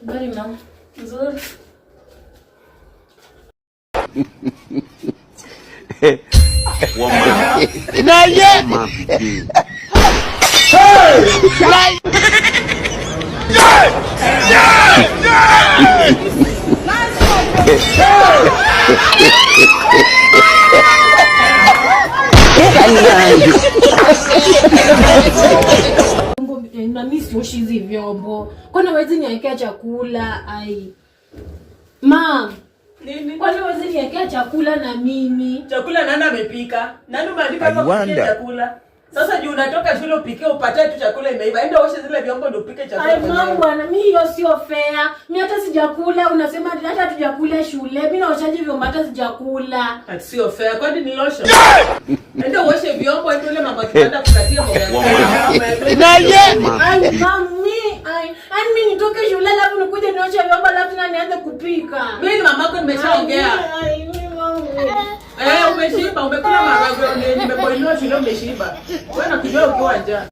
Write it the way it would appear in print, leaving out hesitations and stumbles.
Habari mama. Nzuri. Naye. Na mimi sioshi hizi vyombo. Kwani hawezi niwekea chakula? Ai. Mom. Nini? Kwani hawezi niwekea chakula na mimi? Chakula nani amepika? Nani umeandika hapa kupikia chakula? Sasa juu unatoka shule upike upate tu chakula imeiva. Enda oshe zile vyombo ndio upike chakula. Ai mom bwana, mimi hiyo sio fair. Mimi hata sijakula, unasema hata hatujakula shule. Mimi naoshaje vyombo hata sijakula? Ati sio fair. Kwani ni losho? Enda oshe vyombo ndio ile mama kipanda kukatia mboga. Ai mom, mimi nitoke shule alafu nikuje nioshe vyombo alafu na nianze kupika. Mimi ni mamako nimeshaongea. Umeshiba, umekula maharagwe, nimepoinua shule umeshiba. Wewe na kijua ukiwa njaa.